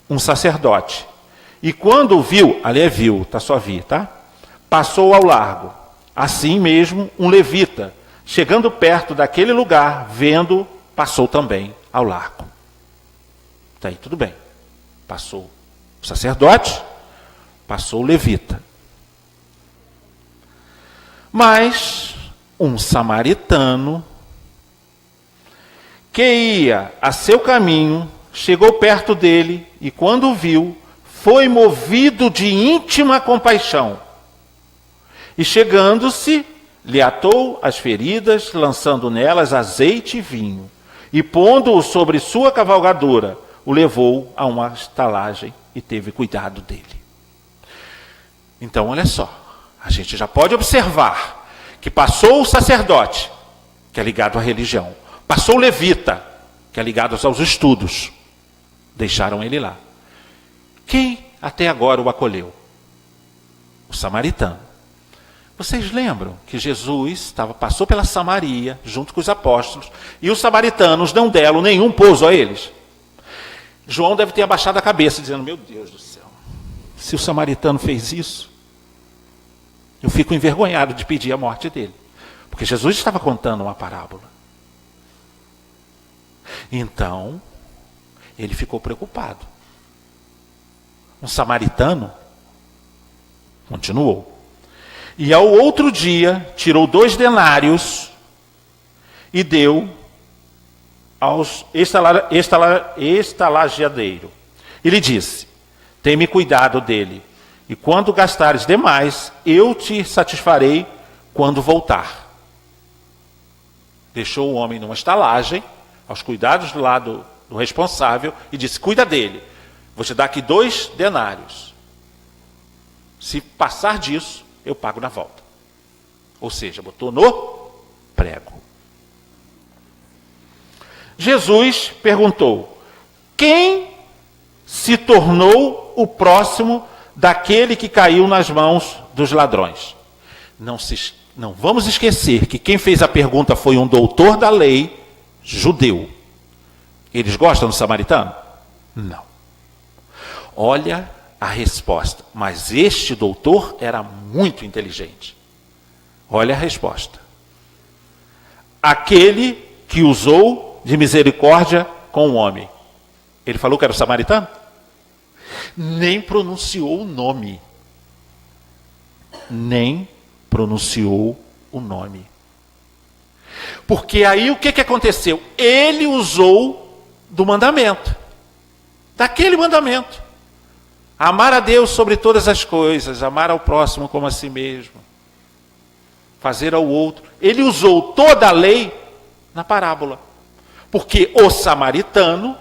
um sacerdote. E quando o viu, ali é viu, tá só vi, tá? Passou ao largo. Assim mesmo, um levita, chegando perto daquele lugar, vendo, passou também ao largo. Tá aí, tudo bem. Passou o sacerdote, passou o levita. Mas um samaritano que ia a seu caminho, chegou perto dele e quando o viu, foi movido de íntima compaixão. E chegando-se, lhe atou as feridas, lançando nelas azeite e vinho. E pondo-o sobre sua cavalgadura, o levou a uma estalagem e teve cuidado dele. Então, olha só, a gente já pode observar que passou o sacerdote, que é ligado à religião, passou o levita, que é ligado aos estudos, deixaram ele lá. Quem até agora o acolheu? O samaritano. Vocês lembram que Jesus passou pela Samaria, junto com os apóstolos, e os samaritanos não deram nenhum pouso a eles? João deve ter abaixado a cabeça, dizendo, meu Deus do céu, se o samaritano fez isso, eu fico envergonhado de pedir a morte dele. Porque Jesus estava contando uma parábola. Então, ele ficou preocupado. Um samaritano continuou. E ao outro dia, tirou 2 denários e deu aos estalajadeiro. E lhe disse, tem-me cuidado dele, e quando gastares demais, eu te satisfarei quando voltar. Deixou o homem numa estalagem, aos cuidados do lado do responsável, e disse, cuida dele, vou te dar aqui 2 denários. Se passar disso, eu pago na volta. Ou seja, botou no prego. Jesus perguntou, quem se tornou o próximo daquele que caiu nas mãos dos ladrões? Não vamos esquecer que quem fez a pergunta foi um doutor da lei judeu. Eles gostam do samaritano? Não. Olha a resposta. Mas este doutor era muito inteligente. Olha a resposta. Aquele que usou de misericórdia com o homem. Ele falou que era o samaritano? Nem pronunciou o nome. Nem pronunciou o nome. Porque aí o que aconteceu? Ele usou do mandamento. Daquele mandamento. Amar a Deus sobre todas as coisas, amar ao próximo como a si mesmo, fazer ao outro. Ele usou toda a lei na parábola, porque o samaritano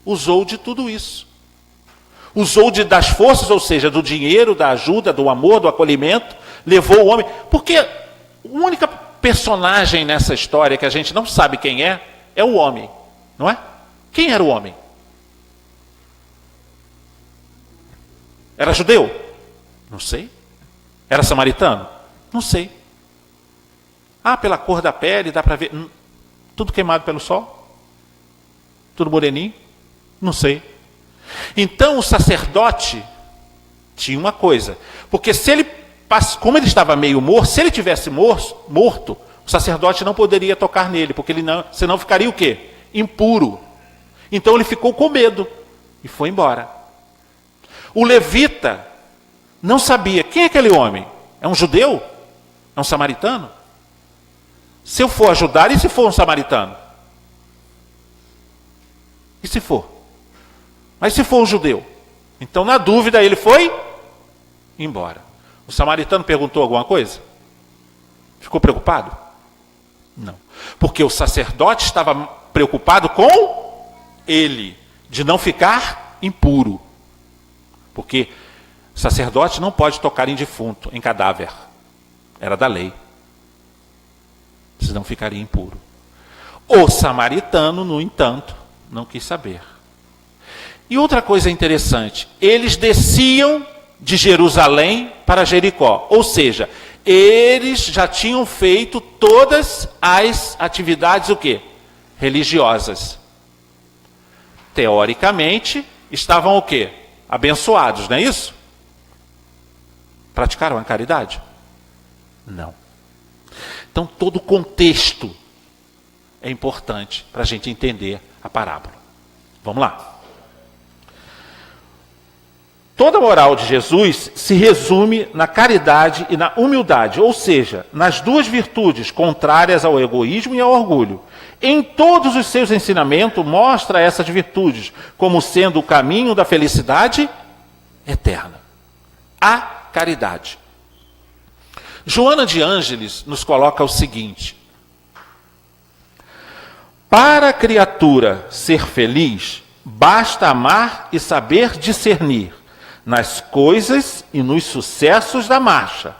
usou de tudo isso. Usou das forças, ou seja, do dinheiro, da ajuda, do amor, do acolhimento, levou o homem. Porque a única personagem nessa história que a gente não sabe quem é o homem, não é? Quem era o homem? Era judeu? Não sei. Era samaritano? Não sei. Ah, pela cor da pele dá para ver. Tudo queimado pelo sol? Tudo moreninho? Não sei. Então o sacerdote tinha uma coisa. Porque se ele, como ele estava meio morto, se ele tivesse morto, O sacerdote não poderia tocar nele, porque ele não, senão ficaria o quê? Impuro. Então ele ficou com medo e foi embora. O levita não sabia quem é aquele homem. É um judeu? É um samaritano? Se eu for ajudar, e se for um samaritano? E se for? Mas se for um judeu? Então, na dúvida, ele foi embora. O samaritano perguntou alguma coisa? Ficou preocupado? Não. Porque o sacerdote estava preocupado com ele, de não ficar impuro. Porque sacerdote não pode tocar em defunto, em cadáver. Era da lei. Senão ficaria impuro. O samaritano, no entanto, não quis saber. E outra coisa interessante, eles desciam de Jerusalém para Jericó. Ou seja, eles já tinham feito todas as atividades o quê? Religiosas. Teoricamente, estavam o quê? Abençoados, não é isso? Praticaram a caridade? Não. Então, todo o contexto é importante para a gente entender a parábola. Vamos lá. Toda a moral de Jesus se resume na caridade e na humildade, ou seja, nas duas virtudes contrárias ao egoísmo e ao orgulho. Em todos os seus ensinamentos, mostra essas virtudes como sendo o caminho da felicidade eterna. A caridade. Joana de Ângeles nos coloca o seguinte: para a criatura ser feliz, basta amar e saber discernir nas coisas e nos sucessos da marcha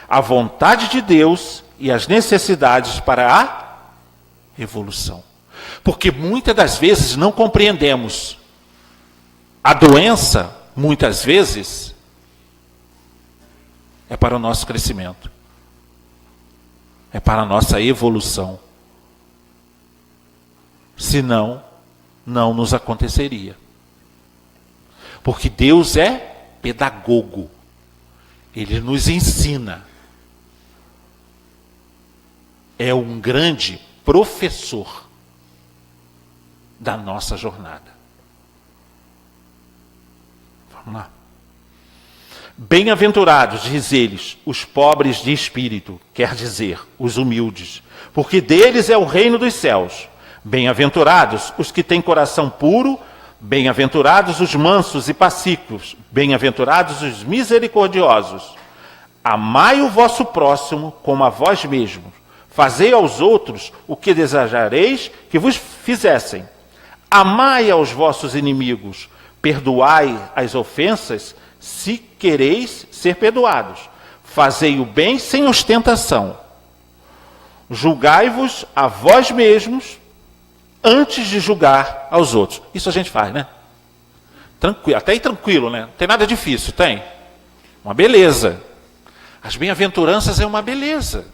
a vontade de Deus e as necessidades para a evolução. Porque muitas das vezes não compreendemos. A doença, muitas vezes, é para o nosso crescimento. É para a nossa evolução. Senão, não nos aconteceria. Porque Deus é pedagogo. Ele nos ensina. É um grande professor da nossa jornada. Vamos lá. Bem-aventurados, diz eles, os pobres de espírito, quer dizer, os humildes, porque deles é o reino dos céus. Bem-aventurados os que têm coração puro, bem-aventurados os mansos e pacíficos, bem-aventurados os misericordiosos. Amai o vosso próximo como a vós mesmos. Fazei aos outros o que desejareis que vos fizessem. Amai aos vossos inimigos. Perdoai as ofensas, se quereis ser perdoados. Fazei o bem sem ostentação. Julgai-vos a vós mesmos antes de julgar aos outros. Isso a gente faz, né? Tranquilo, até aí tranquilo, né? Não tem nada difícil, tem? Uma beleza. As bem-aventuranças é uma beleza.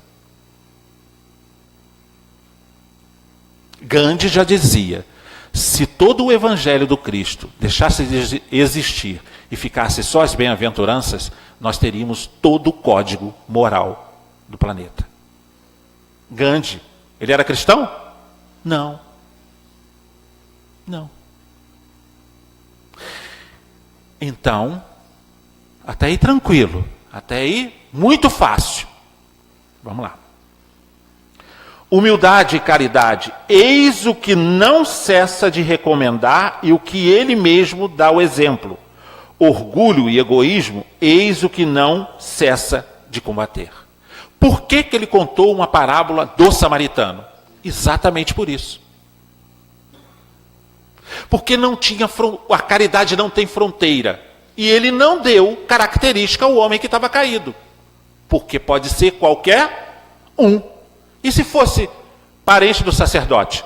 Gandhi já dizia, se todo o evangelho do Cristo deixasse de existir e ficasse só as bem-aventuranças, nós teríamos todo o código moral do planeta. Gandhi, ele era cristão? Não. Não. Então, até aí tranquilo, até aí muito fácil. Vamos lá. Humildade e caridade, eis o que não cessa de recomendar e o que ele mesmo dá o exemplo. Orgulho e egoísmo, eis o que não cessa de combater. Por que ele contou uma parábola do samaritano? Exatamente por isso. Porque não tinha a caridade não tem fronteira. E ele não deu característica ao homem que estava caído. Porque pode ser qualquer um. E se fosse parente do sacerdote?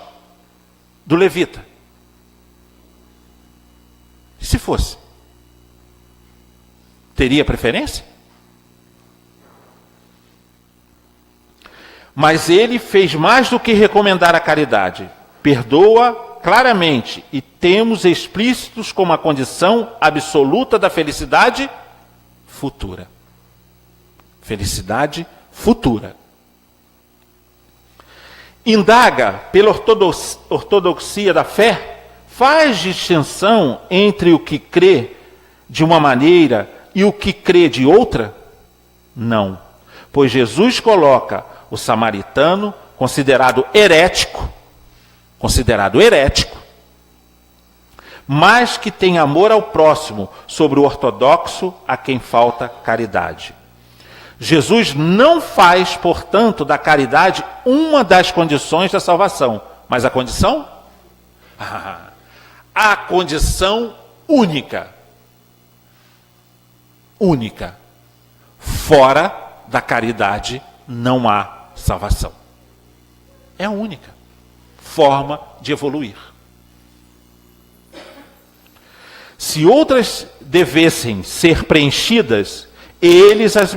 Do levita? E se fosse? Teria preferência? Mas ele fez mais do que recomendar a caridade. Perdoa claramente e temos explícitos como a condição absoluta da felicidade futura. Felicidade futura. indaga pela ortodoxia da fé, faz distinção entre o que crê de uma maneira e o que crê de outra? Não, pois Jesus coloca o samaritano, considerado herético, mas que tem amor ao próximo, sobre o ortodoxo a quem falta caridade. Jesus não faz, portanto, da caridade uma das condições da salvação, mas a condição? A condição única. Única. Fora da caridade não há salvação. É a única forma de evoluir. Se outras devessem ser preenchidas, eles as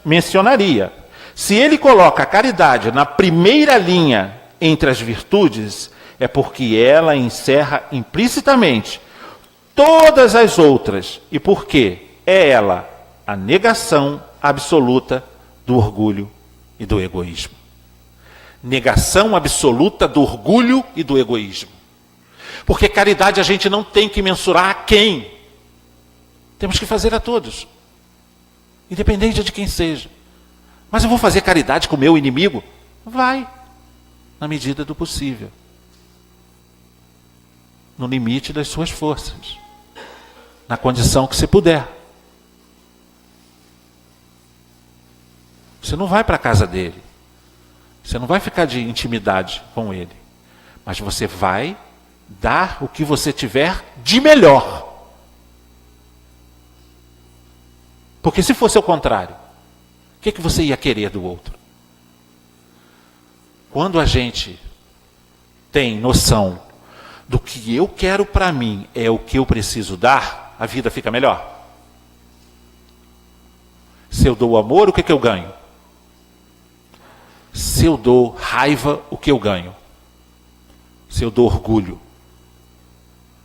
mencionaria. Se ele coloca a caridade na primeira linha entre as virtudes, é porque ela encerra implicitamente todas as outras, e porque é ela a negação absoluta do orgulho e do egoísmo. Negação absoluta do orgulho e do egoísmo. Porque caridade a gente não tem que mensurar a quem. Temos que fazer a todos. Independente de quem seja. Mas eu vou fazer caridade com o meu inimigo? Vai. Na medida do possível. No limite das suas forças. Na condição que você puder. Você não vai para a casa dele. Você não vai ficar de intimidade com ele. Mas você vai dar o que você tiver de melhor. Porque se fosse o contrário, o que você ia querer do outro? Quando a gente tem noção do que eu quero para mim é o que eu preciso dar, a vida fica melhor. Se eu dou amor, o que eu ganho? Se eu dou raiva, o que eu ganho? Se eu dou orgulho,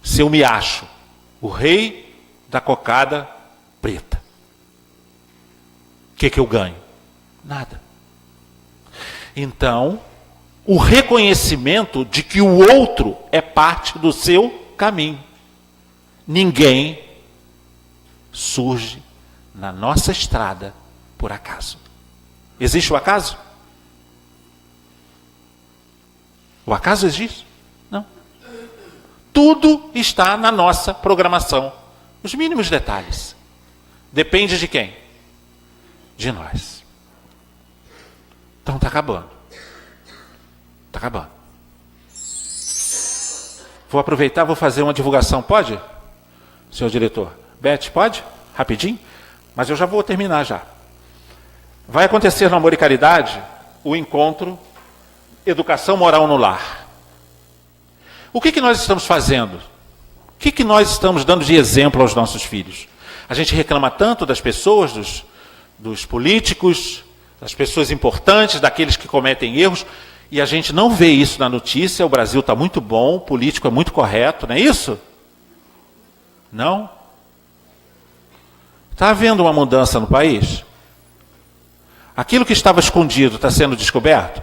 se eu me acho o rei da cocada preta, o que eu ganho? Nada. Então, o reconhecimento de que o outro é parte do seu caminho. Ninguém surge na nossa estrada por acaso. Existe o acaso? O acaso existe? Não. Tudo está na nossa programação. Os mínimos detalhes. Depende de quem? De nós. Então está acabando. Está acabando. Vou aproveitar, vou fazer uma divulgação. Pode, senhor diretor? Beth, pode? Rapidinho? Mas eu já vou terminar já. Vai acontecer no Amor e Caridade o encontro Educação Moral no Lar. O que nós estamos fazendo? O que nós estamos dando de exemplo aos nossos filhos? A gente reclama tanto das pessoas, dos políticos, das pessoas importantes, daqueles que cometem erros, e a gente não vê isso na notícia. O Brasil está muito bom, o político é muito correto, não é isso? Não? Está havendo uma mudança no país? Aquilo que estava escondido está sendo descoberto?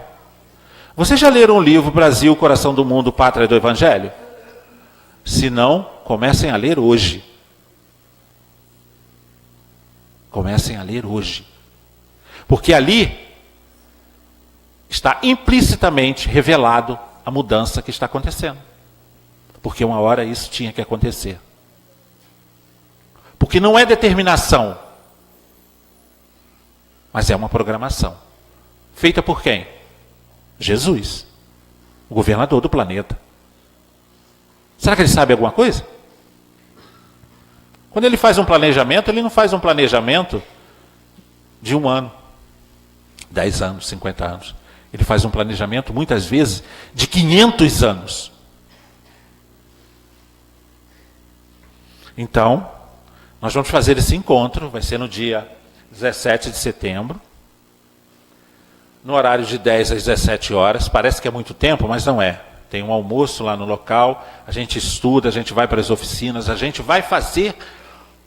Vocês já leram o livro Brasil, Coração do Mundo, Pátria do Evangelho? Se não, comecem a ler hoje. Comecem a ler hoje. Porque ali está implicitamente revelado a mudança que está acontecendo. Porque uma hora isso tinha que acontecer. Porque não é determinação, mas é uma programação. Feita por quem? Jesus, o governador do planeta. Será que ele sabe alguma coisa? Quando ele faz um planejamento, ele não faz um planejamento de 1 ano, 10 anos, 50 anos. Ele faz um planejamento, muitas vezes, de 500 anos. Então, nós vamos fazer esse encontro, vai ser no dia 17 de setembro, no horário de 10 às 17 horas. Parece que é muito tempo, mas não é. Tem um almoço lá no local, a gente estuda, a gente vai para as oficinas, a gente vai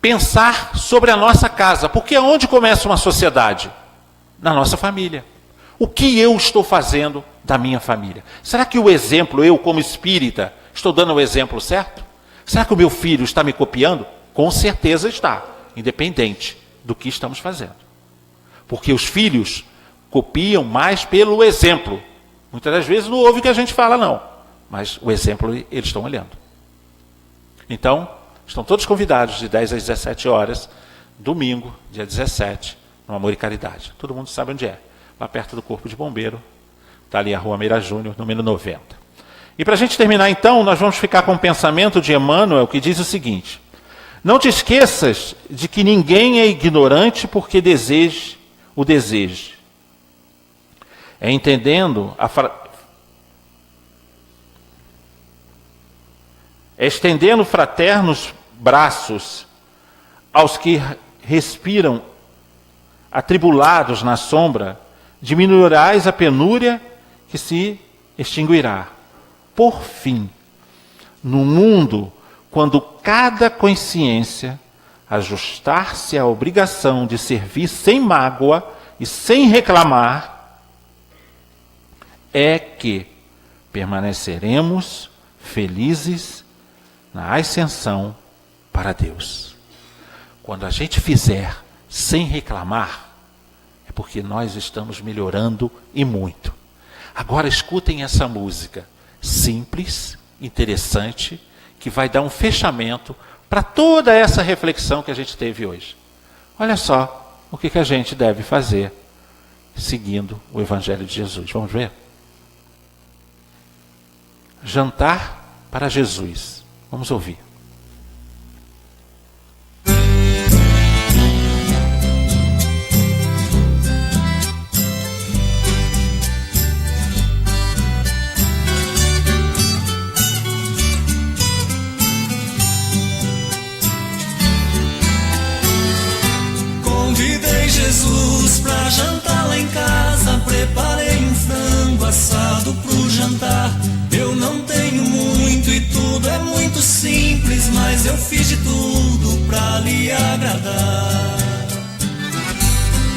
pensar sobre a nossa casa. Porque onde começa uma sociedade? Na nossa família. O que eu estou fazendo da minha família? Será que o exemplo, eu como espírita, estou dando o exemplo certo? Será que o meu filho está me copiando? Com certeza está, independente do que estamos fazendo. Porque os filhos copiam mais pelo exemplo. Muitas das vezes não ouve o que a gente fala, não. Mas o exemplo eles estão olhando. Então, estão todos convidados de 10 às 17 horas, domingo, dia 17, no Amor e Caridade. Todo mundo sabe onde é. Lá perto do Corpo de Bombeiro. Está ali a Rua Meira Júnior, número 90. E para a gente terminar então, nós vamos ficar com o pensamento de Emmanuel, que diz o seguinte: não te esqueças de que ninguém é ignorante porque o deseje. É estendendo fraternos braços aos que respiram atribulados na sombra, diminuirás a penúria que se extinguirá. Por fim, no mundo, quando cada consciência ajustar-se à obrigação de servir sem mágoa e sem reclamar, é que permaneceremos felizes na ascensão para Deus. Quando a gente fizer sem reclamar, é porque nós estamos melhorando e muito. Agora escutem essa música simples, interessante, que vai dar um fechamento para toda essa reflexão que a gente teve hoje. Olha só o que a gente deve fazer seguindo o Evangelho de Jesus. Vamos ver? Jantar para Jesus. Vamos ouvir. Convidei Jesus pra jantar lá em casa, preparei um frango assado pro jantar. Eu não tenho muito e tudo é muito simples, mas eu fiz de tudo pra lhe agradar.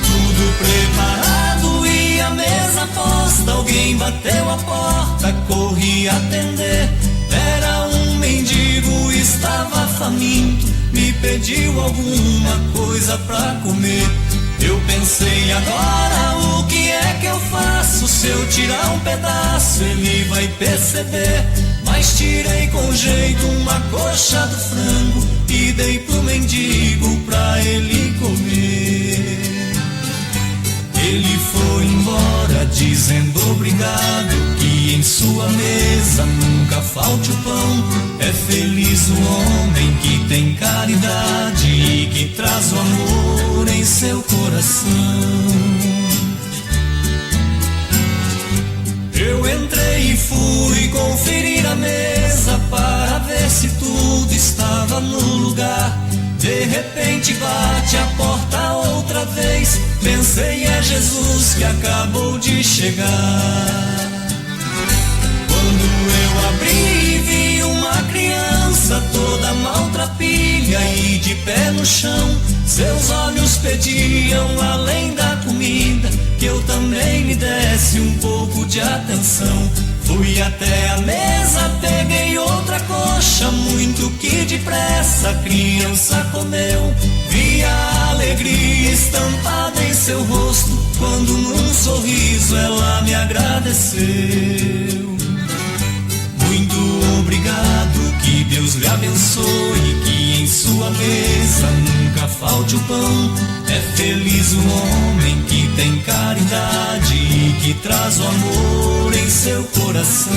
Tudo preparado e a mesa posta, alguém bateu a porta, corri atender. Era um mendigo, estava faminto, me pediu alguma coisa pra comer. Eu pensei, agora o que é que eu faço? Se eu tirar um pedaço ele vai perceber. Mas tirei com jeito uma coxa do frango e dei pro mendigo pra ele comer. Ele foi embora dizendo obrigado, que em sua mesa nunca falte o pão. É feliz o homem que tem caridade e que traz o amor em seu coração. Eu entrei e fui conferir a mesa para ver se tudo estava no lugar. De repente bate a porta outra vez, pensei, é Jesus que acabou de chegar. Quando eu abri, vi uma criança toda maltrapilha e de pé no chão. Seus olhos pediam, além da comida, que eu também lhe desse um pouco de atenção. Fui até a mesa, peguei outra coxa, muito que depressa a criança comeu. Vi a alegria estampada em seu rosto, quando num sorriso ela me agradeceu. Muito obrigado, que Deus lhe abençoe, que em sua mesa nunca falte o pão. É feliz o homem que tem caridade e que traz o amor em seu coração.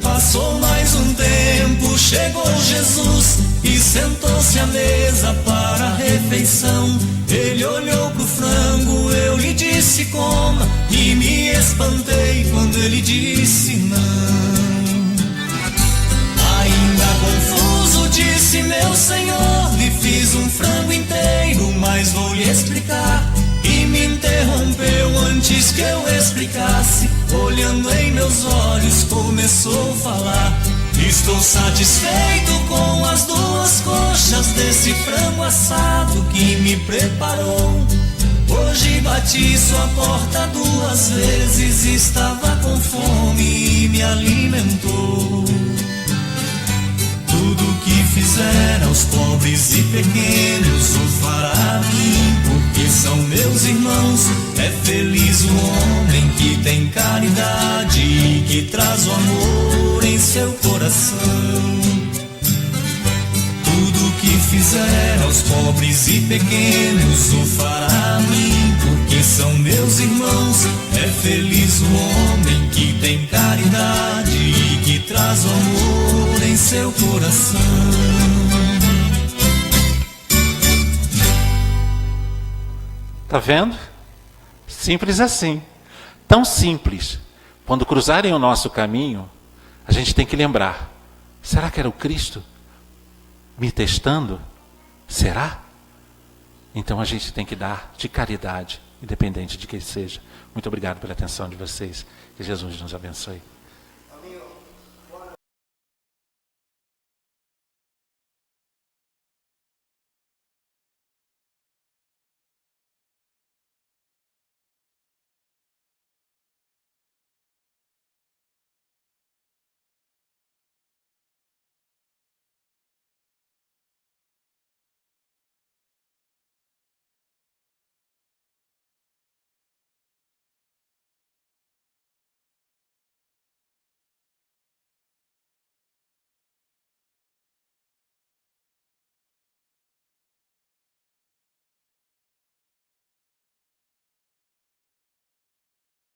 Passou mais um tempo, chegou Jesus e sentou-se à mesa para a refeição. Ele olhou pro frango, eu lhe disse coma, e me espantei quando ele disse não. Ainda confuso disse, meu senhor, lhe fiz um frango inteiro, mas vou lhe explicar. E me interrompeu antes que eu explicasse, olhando em meus olhos começou a falar. Estou satisfeito com as 2 coxas desse frango assado que me preparou. Hoje bati sua porta 2 vezes, estava com fome e me alimentou. Tudo que fizer aos pobres e pequenos o fará a mim, porque são meus irmãos. É feliz o homem que tem caridade e que traz o amor em seu coração. Tudo que fizer aos pobres e pequenos o fará a mim, porque são meus irmãos. É feliz o homem que tem caridade e que traz o amor em seu coração. Tá vendo? Simples assim. Tão simples. Quando cruzarem o nosso caminho, a gente tem que lembrar: será que era o Cristo me testando? Será? Então a gente tem que dar de caridade, independente de quem seja. Muito obrigado pela atenção de vocês. Que Jesus nos abençoe.